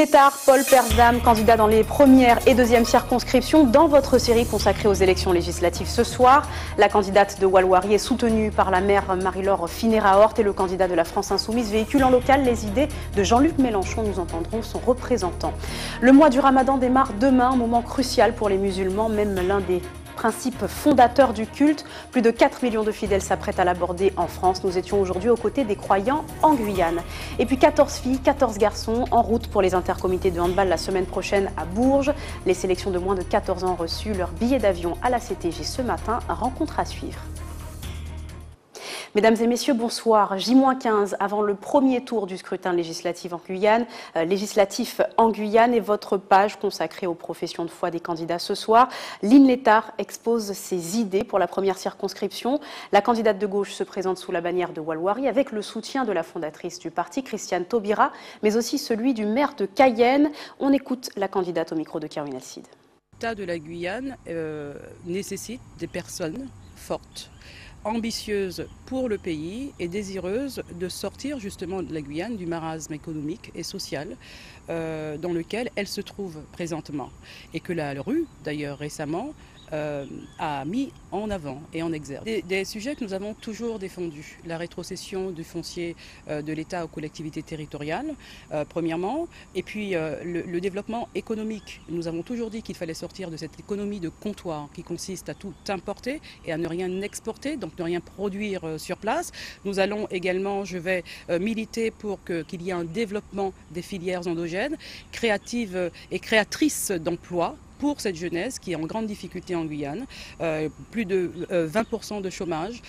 Létard, Paul Persdam, candidat dans les premières et deuxièmes circonscriptions dans votre série consacrée aux élections législatives ce soir. La candidate de Walwari est soutenue par la maire Marie-Laure Phinera-Hort et le candidat de la France Insoumise véhicule en local les idées de Jean-Luc Mélenchon. Nous entendrons son représentant. Le mois du Ramadan démarre demain, un moment crucial pour les musulmans, même l'un des principe fondateur du culte. Plus de 4 millions de fidèles s'apprêtent à l'aborder en France. Nous étions aujourd'hui aux côtés des croyants en Guyane. Et puis 14 filles, 14 garçons en route pour les intercomités de handball la semaine prochaine à Bourges. Les sélections de moins de 14 ans ont reçu leur billet d'avion à la CTG ce matin. Rencontre à suivre. Mesdames et messieurs, bonsoir. J-15 avant le premier tour du scrutin législatif en Guyane, et votre page consacrée aux professions de foi des candidats ce soir. Lynn Létard expose ses idées pour la première circonscription. La candidate de gauche se présente sous la bannière de Walwari avec le soutien de la fondatrice du parti, Christiane Taubira, mais aussi celui du maire de Cayenne. On écoute la candidate au micro de Caroline Alcide. L'État de la Guyane nécessite des personnes fortes, ambitieuse pour le pays et désireuse de sortir justement de la Guyane du marasme économique et social dans lequel elle se trouve présentement. Et que la rue, d'ailleurs récemment, a mis en avant et en exergue. Des sujets que nous avons toujours défendus. La rétrocession du foncier de l'État aux collectivités territoriales, premièrement, et puis le développement économique. Nous avons toujours dit qu'il fallait sortir de cette économie de comptoir qui consiste à tout importer et à ne rien exporter, donc ne rien produire sur place. Nous allons également, je vais militer pour qu'il y ait un développement des filières endogènes, créatives et créatrices d'emplois, pour cette jeunesse qui est en grande difficulté en Guyane. Plus de 20% de chômage,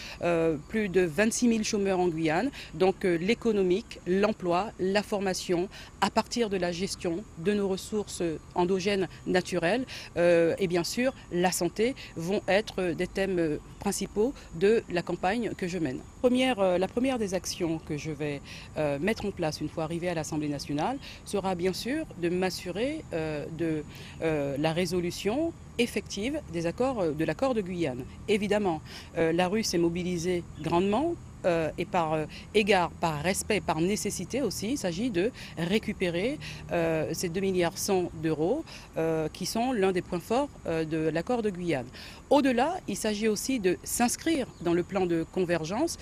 plus de 26 000 chômeurs en Guyane. Donc l'économique, l'emploi, la formation, à partir de la gestion de nos ressources endogènes naturelles et bien sûr la santé vont être des thèmes principaux de la campagne que je mène. La première des actions que je vais mettre en place une fois arrivé à l'Assemblée nationale sera bien sûr de m'assurer de la résolution effective de l'accord de Guyane. Évidemment, la rue s'est mobilisée grandement. Et par égard, par respect, par nécessité aussi, il s'agit de récupérer ces 2,1 milliards d'euros qui sont l'un des points forts de l'accord de Guyane. Au-delà, il s'agit aussi de s'inscrire dans le plan de convergence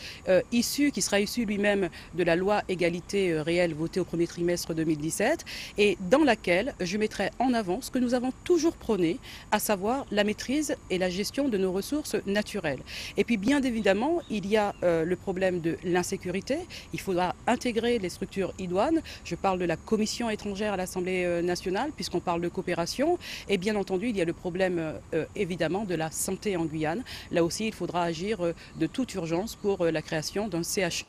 qui sera issu lui-même de la loi égalité réelle votée au premier trimestre 2017 et dans laquelle je mettrai en avant ce que nous avons toujours prôné, à savoir la maîtrise et la gestion de nos ressources naturelles. Et puis bien évidemment, il y a le problème de l'insécurité. Il faudra intégrer les structures idoines. Je parle de la commission étrangère à l'Assemblée nationale puisqu'on parle de coopération. Et bien entendu, il y a le problème évidemment de la santé en Guyane. Là aussi, il faudra agir de toute urgence pour la création d'un CHU.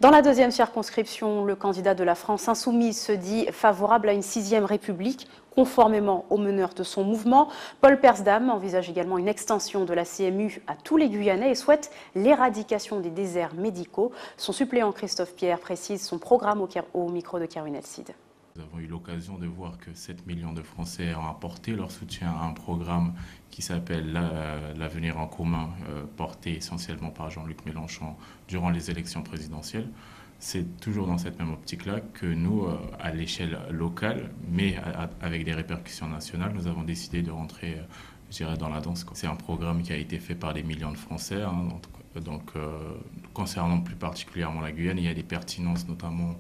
Dans la deuxième circonscription, le candidat de la France Insoumise se dit favorable à une 6e République, conformément aux meneurs de son mouvement. Paul Persdam envisage également une extension de la CMU à tous les Guyanais et souhaite l'éradication des déserts médicaux. Son suppléant Christophe Pierre précise son programme au micro de Caroline Alcide. Nous avons eu l'occasion de voir que 7 millions de Français ont apporté leur soutien à un programme qui s'appelle l'Avenir en commun, porté essentiellement par Jean-Luc Mélenchon durant les élections présidentielles. C'est toujours dans cette même optique-là que nous, à l'échelle locale, mais avec des répercussions nationales, nous avons décidé de rentrer, je dirais, dans la danse. C'est un programme qui a été fait par des millions de Français. Donc, concernant plus particulièrement la Guyane, il y a des pertinences, notamment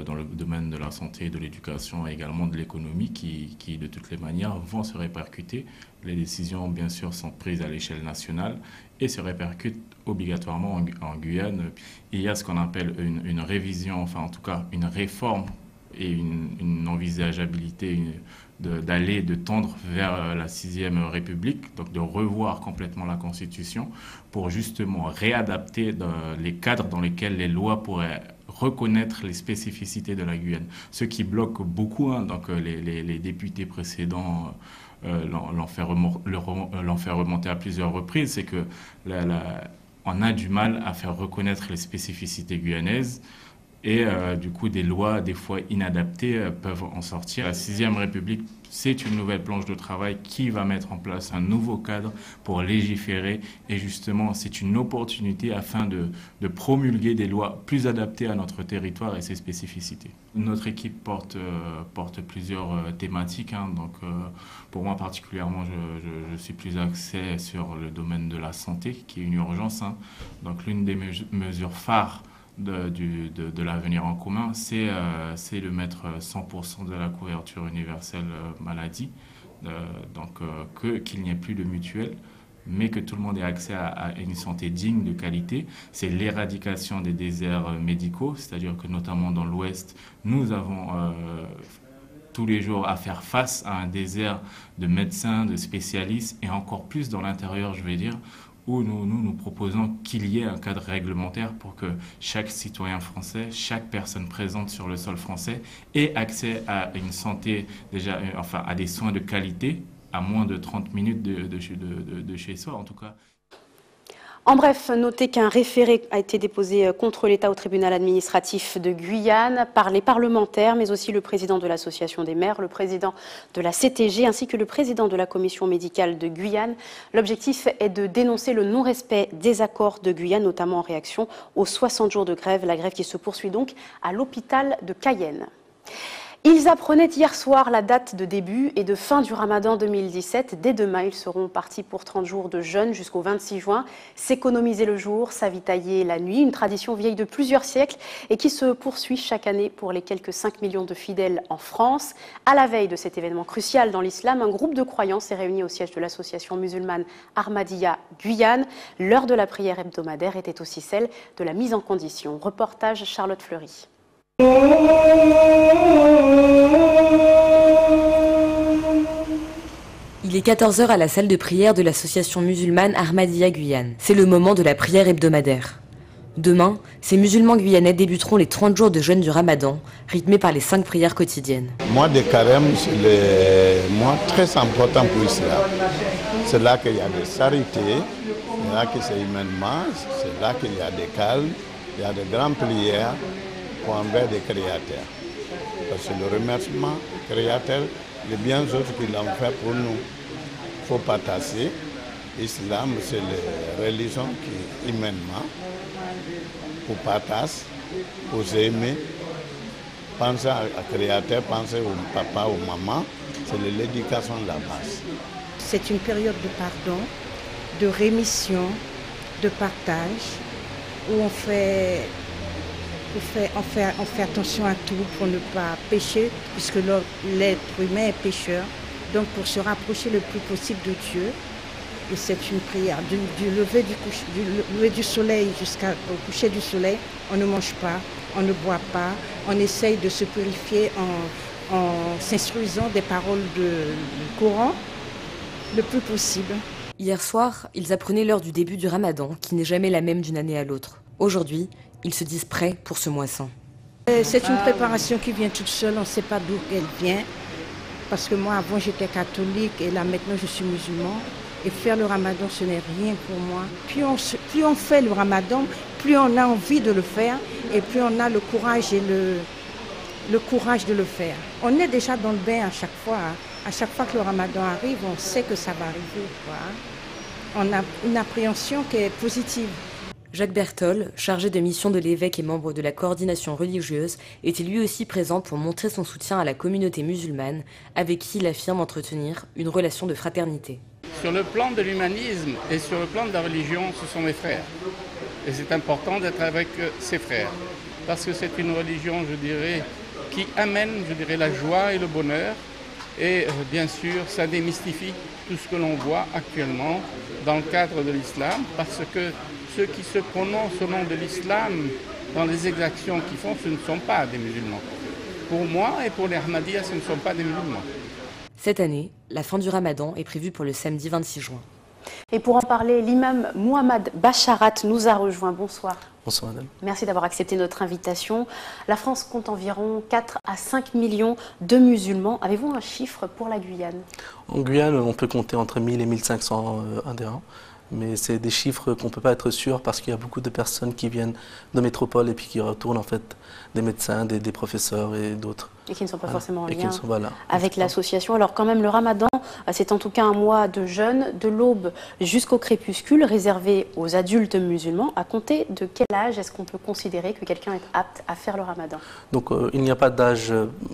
dans le domaine de la santé, de l'éducation et également de l'économie qui, de toutes les manières, vont se répercuter. Les décisions, bien sûr, sont prises à l'échelle nationale et se répercutent obligatoirement en Guyane. Il y a ce qu'on appelle une révision, enfin en tout cas une réforme et une envisageabilité de tendre vers la 6e République, donc de revoir complètement la Constitution pour justement réadapter les cadres dans lesquels les lois pourraient reconnaître les spécificités de la Guyane. Ce qui bloque beaucoup, donc les députés précédents l'ont fait remonter à plusieurs reprises, c'est que on a du mal à faire reconnaître les spécificités guyanaises Et du coup, des lois, des fois inadaptées, peuvent en sortir. La 6e République, c'est une nouvelle planche de travail qui va mettre en place un nouveau cadre pour légiférer. Et justement, c'est une opportunité afin de promulguer des lois plus adaptées à notre territoire et ses spécificités. Notre équipe porte plusieurs thématiques. Donc, pour moi particulièrement, je suis plus axé sur le domaine de la santé, qui est une urgence. Donc, l'une des mesures phares de l'avenir en commun, c'est de mettre 100% de la couverture universelle maladie, qu'il n'y ait plus de mutuelle, mais que tout le monde ait accès à une santé digne, de qualité. C'est l'éradication des déserts médicaux, c'est-à-dire que notamment dans l'Ouest, nous avons tous les jours à faire face à un désert de médecins, de spécialistes, et encore plus dans l'intérieur, je vais dire, où nous proposons qu'il y ait un cadre réglementaire pour que chaque citoyen français, chaque personne présente sur le sol français ait accès à une santé, à des soins de qualité à moins de 30 minutes de chez soi en tout cas. En bref, notez qu'un référé a été déposé contre l'État au tribunal administratif de Guyane par les parlementaires, mais aussi le président de l'association des maires, le président de la CTG ainsi que le président de la commission médicale de Guyane. L'objectif est de dénoncer le non-respect des accords de Guyane, notamment en réaction aux 60 jours de grève, la grève qui se poursuit donc à l'hôpital de Cayenne. Ils apprenaient hier soir la date de début et de fin du Ramadan 2017. Dès demain, ils seront partis pour 30 jours de jeûne jusqu'au 26 juin. S'économiser le jour, s'avitailler la nuit, une tradition vieille de plusieurs siècles et qui se poursuit chaque année pour les quelques 5 millions de fidèles en France. À la veille de cet événement crucial dans l'islam, un groupe de croyants s'est réuni au siège de l'association musulmane Ahmadiyya Guyane. L'heure de la prière hebdomadaire était aussi celle de la mise en condition. Reportage Charlotte Fleury. Il est 14 h à la salle de prière de l'association musulmane Ahmadiyya Guyane. C'est le moment de la prière hebdomadaire. Demain, ces musulmans guyanais débuteront les 30 jours de jeûne du Ramadan, rythmés par les 5 prières quotidiennes. Le mois de carême, c'est le mois très important pour l'islam. C'est là qu'il y a des charités, c'est là que c'est humainement, c'est là qu'il y a des calmes, il y a de grandes prières pour envers des créateurs. Parce que le remerciement créateur, les biens autres qu'il a fait pour nous, il ne faut pas tasser. L'islam, c'est la religion qui, humainement, pour partager, pour aimer, penser à créateur, penser au papa, ou maman, c'est l'éducation de la base. C'est une période de pardon, de rémission, de partage, où on fait attention à tout pour ne pas pécher, puisque l'être humain est pécheur. Donc pour se rapprocher le plus possible de Dieu, et c'est une prière. Du lever du soleil jusqu'au coucher du soleil, on ne mange pas, on ne boit pas, on essaye de se purifier en s'instruisant des paroles du Coran le plus possible. Hier soir, ils apprenaient l'heure du début du Ramadan, qui n'est jamais la même d'une année à l'autre. Aujourd'hui, ils se disent prêts pour ce mois saint. C'est une préparation qui vient toute seule, on ne sait pas d'où elle vient. Parce que moi, avant, j'étais catholique et là, maintenant, je suis musulman. Et faire le Ramadan, ce n'est rien pour moi. Plus on fait le Ramadan, plus on a envie de le faire et plus on a le courage et le courage de le faire. On est déjà dans le bain à chaque fois. À chaque fois que le Ramadan arrive, on sait que ça va arriver. On a une appréhension qui est positive. Jacques Bertol, chargé de mission de l'évêque et membre de la coordination religieuse, était lui aussi présent pour montrer son soutien à la communauté musulmane, avec qui il affirme entretenir une relation de fraternité. Sur le plan de l'humanisme et sur le plan de la religion, ce sont mes frères. Et c'est important d'être avec ses frères, parce que c'est une religion, je dirais, qui amène, la joie et le bonheur. Et bien sûr, ça démystifie tout ce que l'on voit actuellement dans le cadre de l'islam, parce que ceux qui se prononcent au nom de l'islam dans les exactions qu'ils font, ce ne sont pas des musulmans. Pour moi et pour les Ahmadiyya, ce ne sont pas des musulmans. Cette année, la fin du Ramadan est prévue pour le samedi 26 juin. Et pour en parler, l'imam Mohamed Bacharat nous a rejoint. Bonsoir. Bonsoir madame. Merci d'avoir accepté notre invitation. La France compte environ 4 à 5 millions de musulmans. Avez-vous un chiffre pour la Guyane? En Guyane, on peut compter entre 1000 et 1500 adhérents. Mais c'est des chiffres qu'on ne peut pas être sûr parce qu'il y a beaucoup de personnes qui viennent de métropole et puis qui retournent en fait, des médecins, des professeurs et d'autres. Et qui ne sont pas forcément en lien voilà, avec l'association. Alors quand même, le ramadan, c'est en tout cas un mois de jeûne, de l'aube jusqu'au crépuscule, réservé aux adultes musulmans. À compter de quel âge est-ce qu'on peut considérer que quelqu'un est apte à faire le ramadan? Donc il n'y a pas d'âge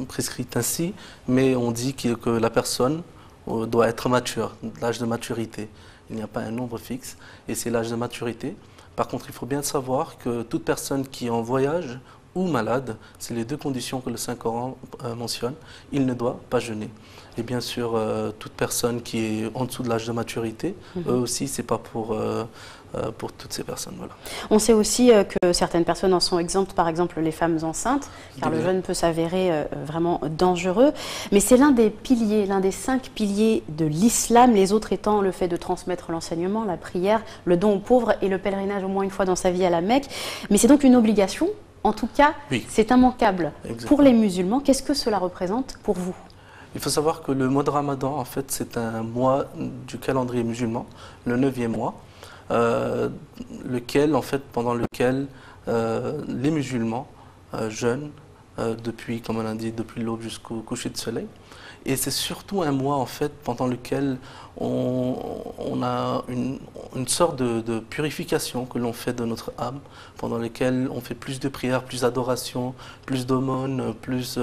prescrit ainsi, mais on dit que la personne doit être mature, l'âge de maturité. Il n'y a pas un nombre fixe et c'est l'âge de maturité. Par contre, il faut bien savoir que toute personne qui est en voyage ou malade, c'est les deux conditions que le Saint-Coran mentionne, il ne doit pas jeûner. Et bien sûr, toute personne qui est en dessous de l'âge de maturité, eux aussi, c'est pas pour toutes ces personnes. Voilà. On sait aussi que certaines personnes en sont exemptes, par exemple les femmes enceintes, car le jeûne peut s'avérer vraiment dangereux. Mais c'est l'un des piliers, l'un des 5 piliers de l'islam, les autres étant le fait de transmettre l'enseignement, la prière, le don aux pauvres et le pèlerinage au moins une fois dans sa vie à la Mecque. Mais c'est donc une obligation. En tout cas, c'est immanquable. Exactement. Pour les musulmans, qu'est-ce que cela représente pour vous? Il faut savoir que le mois de Ramadan, en fait, c'est un mois du calendrier musulman, le 9e mois, pendant lequel les musulmans jeûnent depuis, comme on l'a dit, depuis l'aube jusqu'au coucher de soleil. Et c'est surtout un mois, en fait, pendant lequel on a une sorte de purification que l'on fait de notre âme, pendant lequel on fait plus de prières, plus d'adoration, plus d'aumônes, plus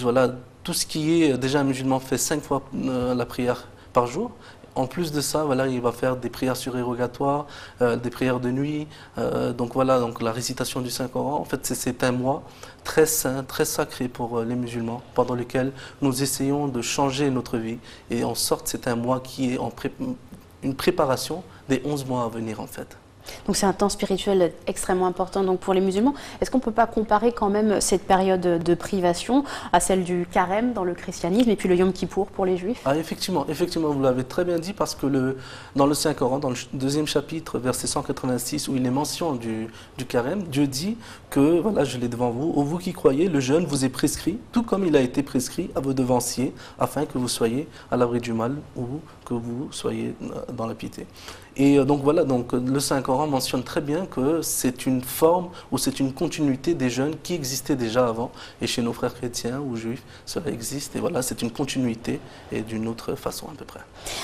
voilà, tout ce qui est, déjà un musulman fait 5 fois la prière par jour. En plus de ça, voilà, il va faire des prières surérogatoires, des prières de nuit. Donc voilà, donc la récitation du Saint-Coran. En fait, c'est un mois très saint, très sacré pour les musulmans, pendant lequel nous essayons de changer notre vie. Et en sorte, c'est un mois qui est une préparation des 11 mois à venir, en fait. Donc c'est un temps spirituel extrêmement important donc pour les musulmans. Est-ce qu'on ne peut pas comparer quand même cette période de privation à celle du carême dans le christianisme et puis le Yom Kippour pour les juifs? Effectivement, vous l'avez très bien dit parce que dans le Saint-Coran, dans le 2e chapitre, verset 186, où il est mention du carême, Dieu dit que, voilà, je l'ai devant vous, ô vous qui croyez, le jeûne vous est prescrit, tout comme il a été prescrit à vos devanciers, afin que vous soyez à l'abri du mal ou que vous soyez dans la piété. Et donc voilà, donc le Saint-Coran mentionne très bien que c'est une forme ou c'est une continuité des jeûnes qui existaient déjà avant. Et chez nos frères chrétiens ou juifs, cela existe. Et voilà, c'est une continuité et d'une autre façon à peu près.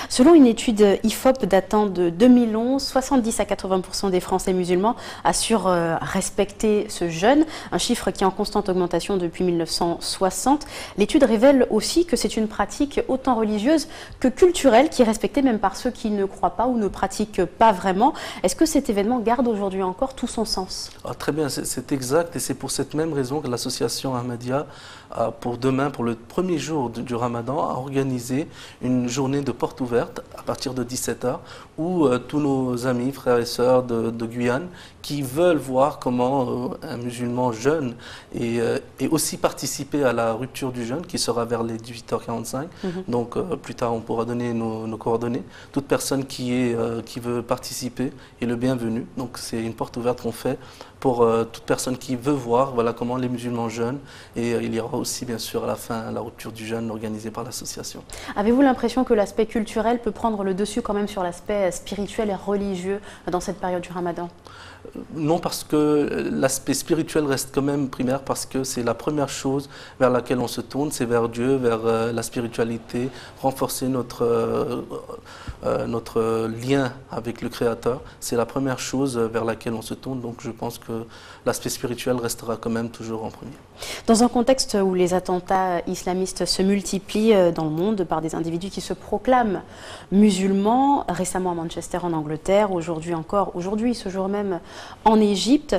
Selon une étude IFOP datant de 2011, 70 à 80% des Français musulmans assurent respecter ce jeûne, un chiffre qui est en constante augmentation depuis 1960. L'étude révèle aussi que c'est une pratique autant religieuse que culturelle qui est respectée même par ceux qui ne croient pas ou ne pratiquent pas vraiment. Est-ce que cet événement garde aujourd'hui encore tout son sens? Très bien, c'est exact et c'est pour cette même raison que l'association Ahmadiyya pour demain, pour le premier jour du Ramadan, a organisé une journée de porte ouverte à partir de 17h où tous nos amis, frères et sœurs de Guyane qui veulent voir comment un musulman jeûne et aussi participer à la rupture du jeûne qui sera vers les 18h45. Donc plus tard on pourra donner nos coordonnées. Toute personne qui veut participer est le bienvenu. Donc c'est une porte ouverte qu'on fait pour toute personne qui veut voir voilà, comment les musulmans jeûnent. Et il y aura aussi bien sûr à la fin la rupture du jeûne organisée par l'association. Avez-vous l'impression que l'aspect culturel peut prendre le dessus quand même sur l'aspect spirituel et religieux dans cette période du Ramadan? Non, parce que l'aspect spirituel reste quand même primaire, parce que c'est la première chose vers laquelle on se tourne, c'est vers Dieu, vers la spiritualité, renforcer notre lien avec le Créateur. C'est la première chose vers laquelle on se tourne, donc je pense que l'aspect spirituel restera quand même toujours en premier. Dans un contexte où les attentats islamistes se multiplient dans le monde par des individus qui se proclament musulmans, récemment à Manchester en Angleterre, aujourd'hui ce jour même en Égypte,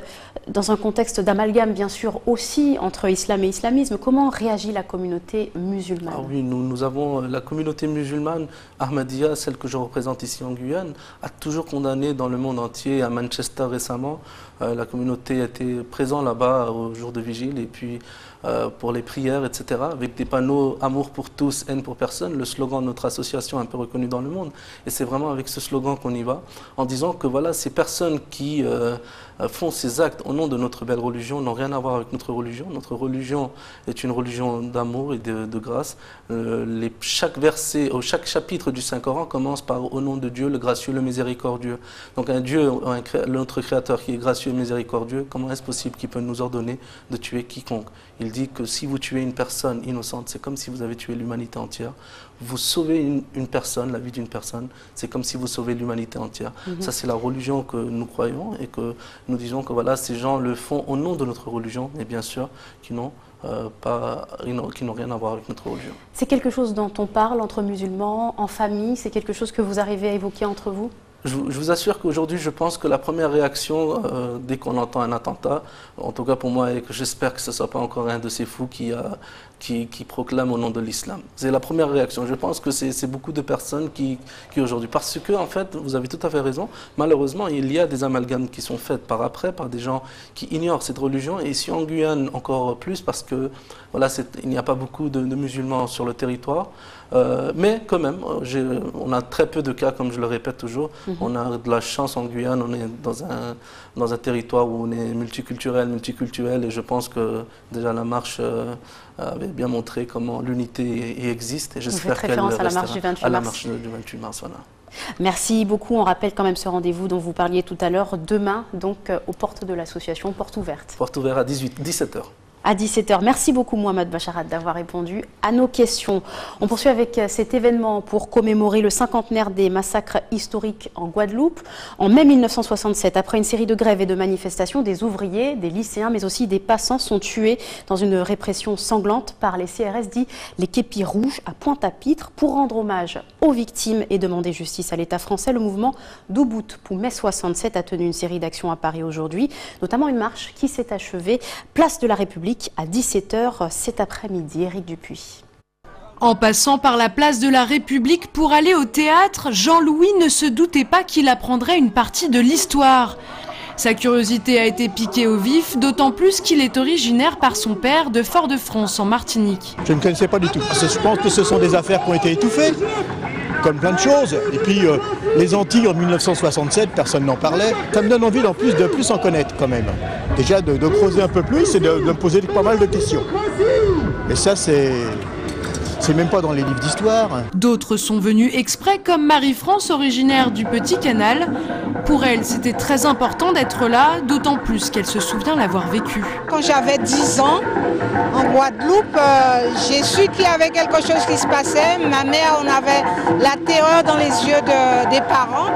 dans un contexte d'amalgame bien sûr aussi entre islam et islamisme, comment réagit la communauté musulmane? Oui, nous avons la communauté musulmane, Ahmadiyya, celle que je représente ici en Guyane, a toujours condamné dans le monde entier, à Manchester récemment. La communauté était présente là-bas au jour de vigile et puis pour les prières, etc., avec des panneaux « Amour pour tous, haine pour personne », le slogan de notre association un peu reconnu dans le monde. Et c'est vraiment avec ce slogan qu'on y va, en disant que voilà, ces personnes qui font ces actes au nom de notre belle religion n'ont rien à voir avec notre religion. Notre religion est une religion d'amour et de grâce. Chaque verset, ou chaque chapitre du Saint-Coran commence par « Au nom de Dieu, le gracieux, le miséricordieux ». Donc un Dieu, notre Créateur qui est gracieux et miséricordieux, comment est-ce possible qu'il peut nous ordonner de tuer quiconque? Il dit que si vous tuez une personne innocente, c'est comme si vous avez tué l'humanité entière. Vous sauvez une personne, la vie d'une personne, c'est comme si vous sauvez l'humanité entière. Ça, c'est la religion que nous croyons et que nous disons que voilà, ces gens le font au nom de notre religion, mais bien sûr qui n'ont rien à voir avec notre religion. C'est quelque chose dont on parle entre musulmans, en famille, c'est quelque chose que vous arrivez à évoquer entre vous? Je vous assure qu'aujourd'hui, je pense que la première réaction, dès qu'on entend un attentat, en tout cas pour moi, et que j'espère que ce ne soit pas encore un de ces fous qui proclame au nom de l'islam. C'est la première réaction. Je pense que c'est beaucoup de personnes qui aujourd'hui, parce que en fait, vous avez tout à fait raison, malheureusement, il y a des amalgames qui sont faits par des gens qui ignorent cette religion, et ici en Guyane encore plus, parce que voilà, il n'y a pas beaucoup de musulmans sur le territoire. Mais quand même, on a très peu de cas, comme je le répète toujours. On a de la chance en Guyane, on est dans un territoire où on est multiculturel, et je pense que déjà la marche avait bien montré comment l'unité existe. Et j'espère qu'elle restera à la marche du 28 mars. Voilà. Merci beaucoup. On rappelle quand même ce rendez-vous dont vous parliez tout à l'heure, demain, donc aux portes de l'association, porte ouverte. Porte ouverte à 17h. À 17h. Merci beaucoup Mohamed Bacharat d'avoir répondu à nos questions. On poursuit avec cet événement pour commémorer le cinquantenaire des massacres historiques en Guadeloupe. En mai 1967, après une série de grèves et de manifestations, des ouvriers, des lycéens, mais aussi des passants sont tués dans une répression sanglante par les CRS dits les képis rouges à Pointe-à-Pitre. Pour rendre hommage aux victimes et demander justice à l'État français, le mouvement d'Ubud pour mai 67 a tenu une série d'actions à Paris aujourd'hui, notamment une marche qui s'est achevée place de la République à 17h cet après-midi. Éric Dupuis. En passant par la place de la République pour aller au théâtre, Jean-Louis ne se doutait pas qu'il apprendrait une partie de l'histoire. Sa curiosité a été piquée au vif, d'autant plus qu'il est originaire par son père de Fort-de-France en Martinique. Je ne connaissais pas du tout. Je pense que ce sont des affaires qui ont été étouffées, comme plein de choses. Et puis les Antilles en 1967, personne n'en parlait. Ça me donne envie en plus de plus en connaître quand même. Déjà de creuser un peu plus et de me poser pas mal de questions. Et ça c'est même pas dans les livres d'histoire. D'autres sont venus exprès, comme Marie-France, originaire du Petit Canal. Pour elle, c'était très important d'être là, d'autant plus qu'elle se souvient l'avoir vécu. Quand j'avais 10 ans, en Guadeloupe, j'ai su qu'il y avait quelque chose qui se passait. Ma mère, on avait la terreur dans les yeux des parents,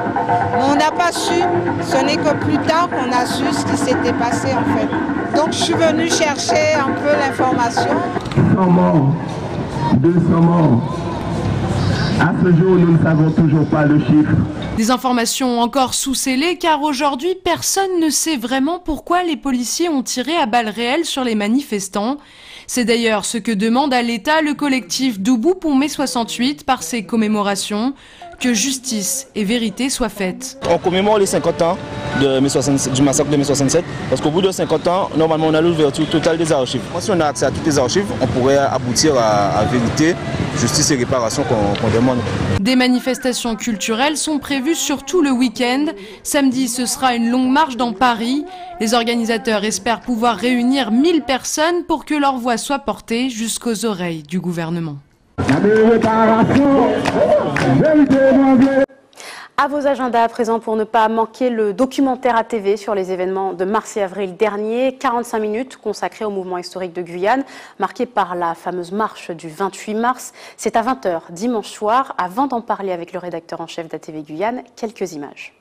mais on n'a pas su. Ce n'est que plus tard qu'on a su ce qui s'était passé en fait. Donc je suis venue chercher un peu l'information. 200 morts. À ce jour, nous ne savons toujours pas le chiffre. Des informations encore sous-scellées car aujourd'hui, personne ne sait vraiment pourquoi les policiers ont tiré à balles réelles sur les manifestants. C'est d'ailleurs ce que demande à l'État le collectif d'Ubud pour mai 68 par ses commémorations, que justice et vérité soient faites. On commémore les 50 ans du massacre de mai 67, parce qu'au bout de 50 ans, normalement on a l'ouverture totale des archives. Si on a accès à toutes les archives, on pourrait aboutir à vérité, justice et réparation qu'on demande. Des manifestations culturelles sont prévues surtout le week-end. Samedi, ce sera une longue marche dans Paris. Les organisateurs espèrent pouvoir réunir 1000 personnes pour que leur voix soit portée jusqu'aux oreilles du gouvernement. À vos agendas à présent pour ne pas manquer le documentaire ATV sur les événements de mars et avril dernier. 45 minutes consacrées au mouvement historique de Guyane, marqué par la fameuse marche du 28 mars. C'est à 20h dimanche soir. Avant d'en parler avec le rédacteur en chef d'ATV Guyane, quelques images.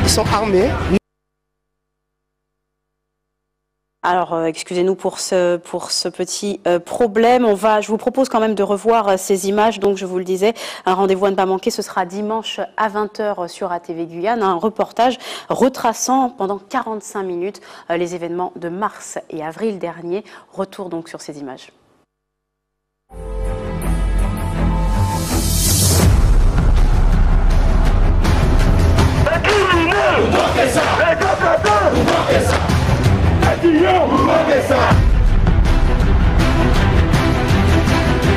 Ils sont armés. Alors, excusez-nous pour ce petit problème. Je vous propose quand même de revoir ces images. Donc, je vous le disais, un rendez-vous à ne pas manquer, ce sera dimanche à 20h sur ATV Guyane. Un reportage retraçant pendant 45 minutes les événements de mars et avril dernier. Retour donc sur ces images.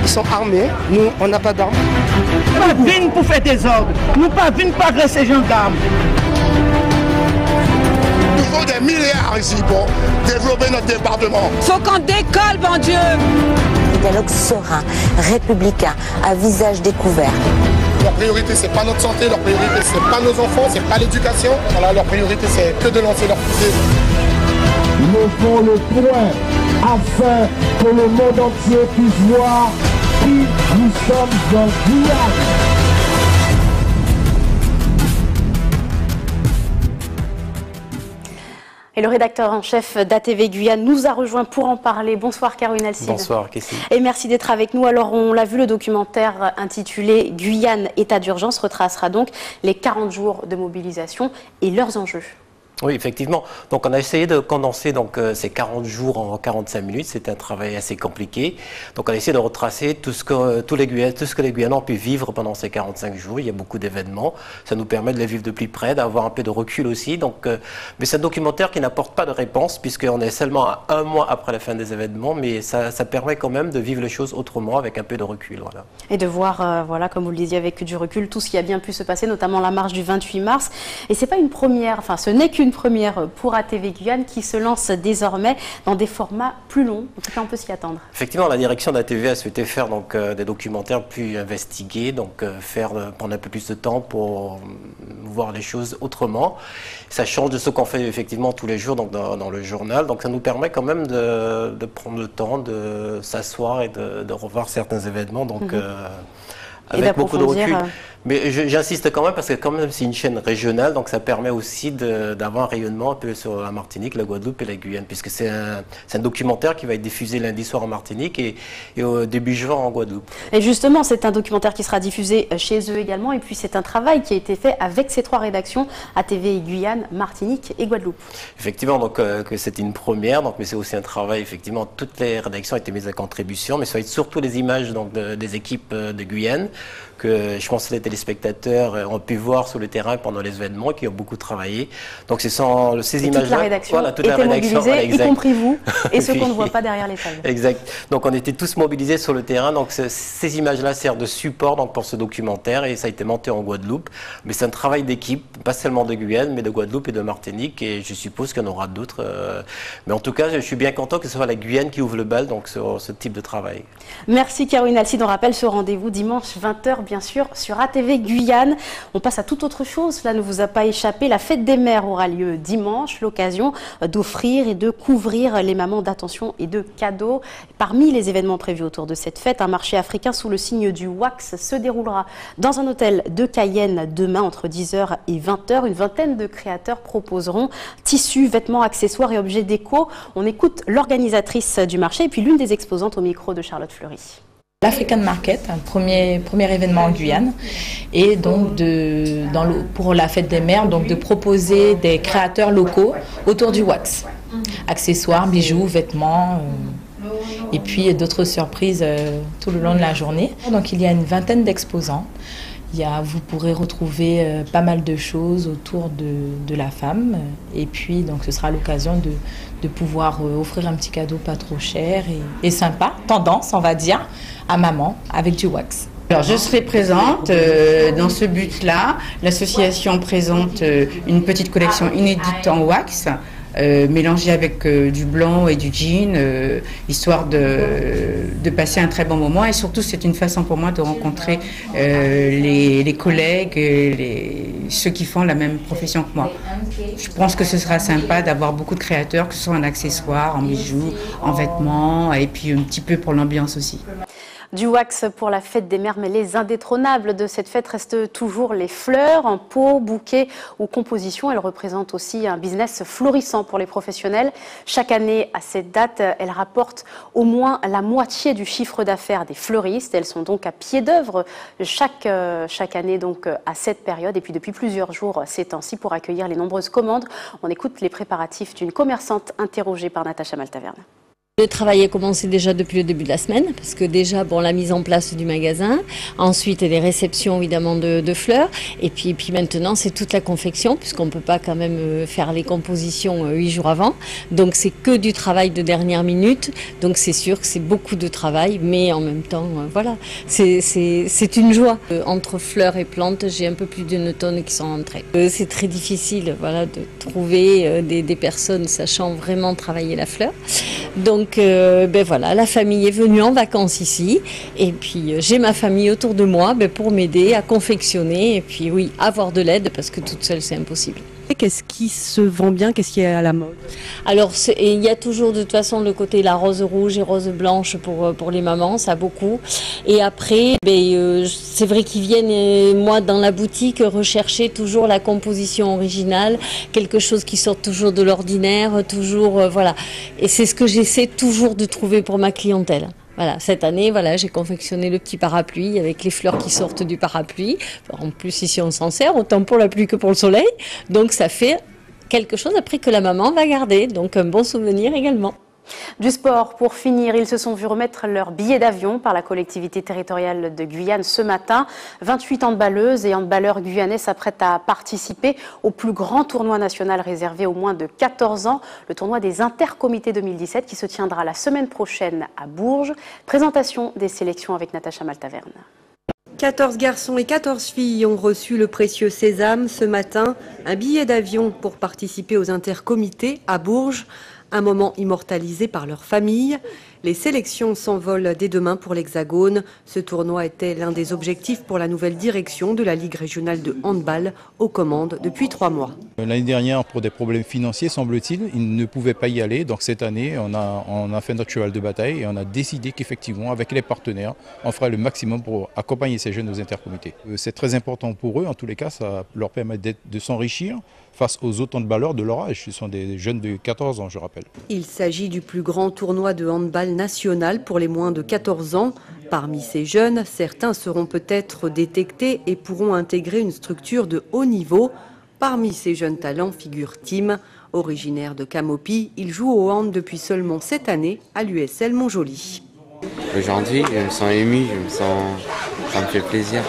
Ils sont armés, nous on n'a pas d'armes. Nous pas venus pour faire des ordres, nous pas venus pour agresser les gendarmes. Il nous faut des milliards ici pour développer notre département. Faut qu'on décolle, bon Dieu. Un dialogue serein, républicain, à visage découvert. Leur priorité, c'est pas notre santé, leur priorité, c'est pas nos enfants, c'est pas l'éducation. Voilà, leur priorité, c'est que de lancer leur fusée. Nous font le point afin que le monde entier puisse voir qui nous sommes dans Guyane. Et le rédacteur en chef d'ATV Guyane nous a rejoint pour en parler. Bonsoir Caroline Alcide. Bonsoir Kessie. Et merci d'être avec nous. Alors on l'a vu, le documentaire intitulé Guyane, état d'urgence retracera donc les 40 jours de mobilisation et leurs enjeux. Oui, effectivement. Donc, on a essayé de condenser donc, ces 40 jours en 45 minutes. C'est un travail assez compliqué. Donc, on a essayé de retracer tout ce que les Guyanais ont pu vivre pendant ces 45 jours. Il y a beaucoup d'événements. Ça nous permet de les vivre de plus près, d'avoir un peu de recul aussi. Donc, mais c'est un documentaire qui n'apporte pas de réponse puisqu'on est seulement à un mois après la fin des événements. Mais ça permet quand même de vivre les choses autrement avec un peu de recul. Voilà. Et de voir, voilà, comme vous le disiez, avec du recul, tout ce qui a bien pu se passer, notamment la marche du 28 mars. Et c'est pas une première, enfin, ce n'est qu'une première pour ATV Guyane qui se lance désormais dans des formats plus longs. En tout cas, on peut s'y attendre. Effectivement, la direction d'ATV a souhaité faire donc, des documentaires plus investigués, donc prendre un peu plus de temps pour voir les choses autrement. Ça change de ce qu'on fait effectivement tous les jours donc, dans le journal. Donc ça nous permet quand même de prendre le temps de s'asseoir et de revoir certains événements. Donc, avec beaucoup de recul. Mais j'insiste quand même parce que quand même c'est une chaîne régionale, donc ça permet aussi d'avoir un rayonnement un peu sur la Martinique, la Guadeloupe et la Guyane, puisque c'est un documentaire qui va être diffusé lundi soir en Martinique et au début juin en Guadeloupe. Et justement, c'est un documentaire qui sera diffusé chez eux également, et puis c'est un travail qui a été fait avec ces trois rédactions, ATV Guyane, Martinique et Guadeloupe. Effectivement, donc que c'est une première, donc, mais c'est aussi un travail, effectivement, toutes les rédactions ont été mises à contribution, mais ça va être surtout les images donc, des équipes de Guyane, que je pense que les téléspectateurs ont pu voir sur le terrain pendant les événements, qui ont beaucoup travaillé. Donc ce sont ces images-là. Toute la rédaction voilà, toute la rédaction, mobilisée, voilà, y compris vous, et ceux qu'on ne voit pas derrière les salles. Exact. Donc on était tous mobilisés sur le terrain. Donc ces images-là servent de support donc, pour ce documentaire et ça a été monté en Guadeloupe. Mais c'est un travail d'équipe, pas seulement de Guyane, mais de Guadeloupe et de Martinique. Et je suppose qu'il y en aura d'autres. Mais en tout cas, je suis bien content que ce soit la Guyane qui ouvre le bal donc, sur ce type de travail. Merci Caroline Alcide. On rappelle ce rendez-vous dimanche 20h, bien sûr, sur ATV Guyane. On passe à toute autre chose. Cela ne vous a pas échappé. La fête des mères aura lieu dimanche. L'occasion d'offrir et de couvrir les mamans d'attention et de cadeaux. Parmi les événements prévus autour de cette fête, un marché africain sous le signe du wax se déroulera dans un hôtel de Cayenne demain entre 10h et 20h. Une vingtaine de créateurs proposeront tissus, vêtements, accessoires et objets déco. On écoute l'organisatrice du marché et puis l'une des exposantes au micro de Charlotte Fleury. L'African Market, un premier événement en Guyane, et donc pour la fête des mères, donc de proposer des créateurs locaux autour du wax, accessoires, bijoux, vêtements, et puis d'autres surprises tout le long de la journée. Donc il y a une vingtaine d'exposants. Vous pourrez retrouver pas mal de choses autour de la femme, et puis donc ce sera l'occasion de pouvoir offrir un petit cadeau pas trop cher et sympa, tendance on va dire, à maman avec du wax. Alors je serai présente dans ce but-là. L'association présente une petite collection inédite en wax, mélangée avec du blanc et du jean, histoire de passer un très bon moment. Et surtout, c'est une façon pour moi de rencontrer les collègues, ceux qui font la même profession que moi. Je pense que ce sera sympa d'avoir beaucoup de créateurs, que ce soit en accessoires, en bijoux, en vêtements, et puis un petit peu pour l'ambiance aussi. Du wax pour la fête des mères, mais les indétrônables de cette fête restent toujours les fleurs, en pot, bouquet ou composition. Elles représentent aussi un business florissant pour les professionnels. Chaque année, à cette date, elles rapportent au moins la moitié du chiffre d'affaires des fleuristes. Elles sont donc à pied d'œuvre chaque année donc à cette période. Et puis depuis plusieurs jours ces temps-ci pour accueillir les nombreuses commandes. On écoute les préparatifs d'une commerçante interrogée par Natacha Maltaverne. Le travail a commencé déjà depuis le début de la semaine, parce que déjà, la mise en place du magasin, ensuite les réceptions évidemment de fleurs, et puis maintenant c'est toute la confection, puisqu'on ne peut pas quand même faire les compositions 8 jours avant, donc c'est que du travail de dernière minute, donc c'est sûr que c'est beaucoup de travail, mais en même temps, voilà, c'est une joie. Entre fleurs et plantes, j'ai un peu plus d'1 tonne qui sont entrées. C'est très difficile, voilà, de trouver des personnes sachant vraiment travailler la fleur, donc voilà, la famille est venue en vacances ici et puis j'ai ma famille autour de moi pour m'aider à confectionner et puis oui, avoir de l'aide parce que toute seule c'est impossible. Qu'est-ce qui se vend bien, qu'est-ce qui est à la mode? Alors il y a toujours de toute façon le côté la rose rouge et rose blanche pour les mamans, ça beaucoup. Et après, c'est vrai qu'ils viennent, moi dans la boutique, rechercher toujours la composition originale, quelque chose qui sort toujours de l'ordinaire, toujours voilà. Et c'est ce que j'essaie toujours de trouver pour ma clientèle. Voilà, cette année, voilà, j'ai confectionné le petit parapluie avec les fleurs qui sortent du parapluie. En plus, ici, on s'en sert autant pour la pluie que pour le soleil. Donc, ça fait quelque chose après que la maman va garder. Donc, un bon souvenir également. Du sport, pour finir, ils se sont vus remettre leur billet d'avion par la collectivité territoriale de Guyane ce matin. 28 handballeuses et handballeurs guyanais s'apprêtent à participer au plus grand tournoi national réservé aux moins de 14 ans, le tournoi des intercomités 2017 qui se tiendra la semaine prochaine à Bourges. Présentation des sélections avec Natacha Maltaverne. 14 garçons et 14 filles ont reçu le précieux sésame ce matin, un billet d'avion pour participer aux intercomités à Bourges. Un moment immortalisé par leur famille. Les sélections s'envolent dès demain pour l'Hexagone. Ce tournoi était l'un des objectifs pour la nouvelle direction de la Ligue régionale de handball aux commandes depuis 3 mois. L'année dernière, pour des problèmes financiers, semble-t-il, ils ne pouvaient pas y aller. Donc cette année, on a fait notre cheval de bataille et on a décidé qu'effectivement, avec les partenaires, on ferait le maximum pour accompagner ces jeunes aux intercomités. C'est très important pour eux. En tous les cas, ça leur permet de s'enrichir face aux autres handballeurs de leur âge. Ce sont des jeunes de 14 ans, je rappelle. Il s'agit du plus grand tournoi de handball national pour les moins de 14 ans. Parmi ces jeunes, certains seront peut-être détectés et pourront intégrer une structure de haut niveau. Parmi ces jeunes talents figure Tim. Originaire de Camopi, il joue au hand depuis seulement 7 années à l'USL Montjoly. Aujourd'hui, je me sens ému, ça me fait plaisir,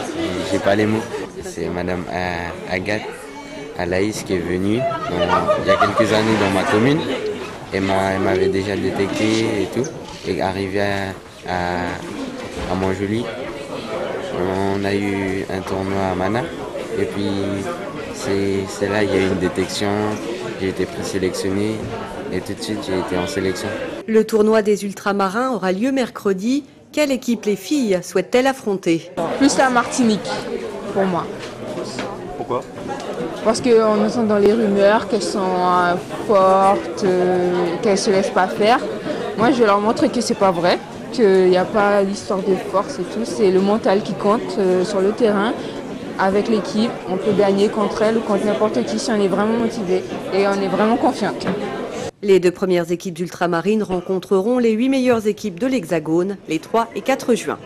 j'ai pas les mots. C'est Madame Agathe Alaïs qui est venue il y a quelques années dans ma commune. Elle m'avait déjà détecté et tout. Et arrivé à Montjoly, on a eu un tournoi à Mana. Et puis c'est là il y a eu une détection, j'ai été présélectionné et tout de suite j'ai été en sélection. Le tournoi des ultramarins aura lieu mercredi. Quelle équipe les filles souhaitent-elles affronter? Plus la Martinique, pour moi. Pourquoi? Parce qu'on entend dans les rumeurs qu'elles sont fortes, qu'elles ne se laissent pas faire. Moi, je vais leur montrer que c'est pas vrai, qu'il n'y a pas l'histoire de force et tout. C'est le mental qui compte sur le terrain. Avec l'équipe, on peut gagner contre elle ou contre n'importe qui si on est vraiment motivé et on est vraiment confiant. Les 2 premières équipes d'ultramarines rencontreront les 8 meilleures équipes de l'Hexagone les 3 et 4 juin.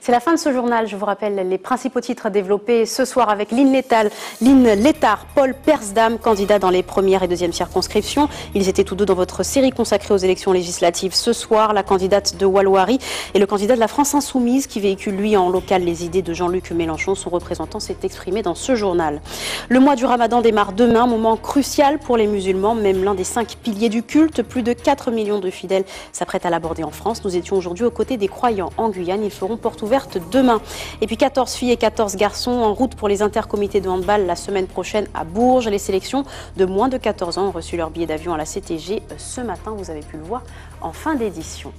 C'est la fin de ce journal. Je vous rappelle les principaux titres développés ce soir avec Lynn Létard, Paul Persdam, candidats dans les premières et deuxièmes circonscriptions. Ils étaient tous deux dans votre série consacrée aux élections législatives ce soir. La candidate de Walloirie et le candidat de la France Insoumise qui véhicule lui en local les idées de Jean-Luc Mélenchon. Son représentant s'est exprimé dans ce journal. Le mois du Ramadan démarre demain, moment crucial pour les musulmans, même l'un des 5 piliers du culte. Plus de 4 millions de fidèles s'apprêtent à l'aborder en France. Nous étions aujourd'hui aux côtés des croyants en Guyane. Ils feront porte ouverte demain. Et puis 14 filles et 14 garçons en route pour les intercomités de handball la semaine prochaine à Bourges. Les sélections de moins de 14 ans ont reçu leur billet d'avion à la CTG ce matin. Vous avez pu le voir en fin d'édition.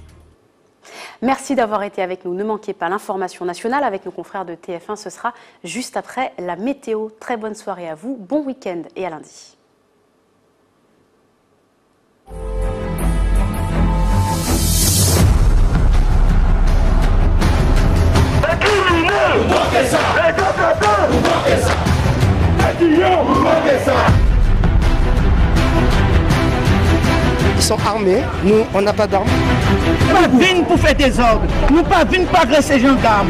Merci d'avoir été avec nous. Ne manquez pas l'information nationale avec nos confrères de TF1. Ce sera juste après la météo. Très bonne soirée à vous. Bon week-end et à lundi. Ils sont armés, nous on n'a pas d'armes. Nous pas venus pour faire des ordres, nous pas venus pour agresser les gendarmes.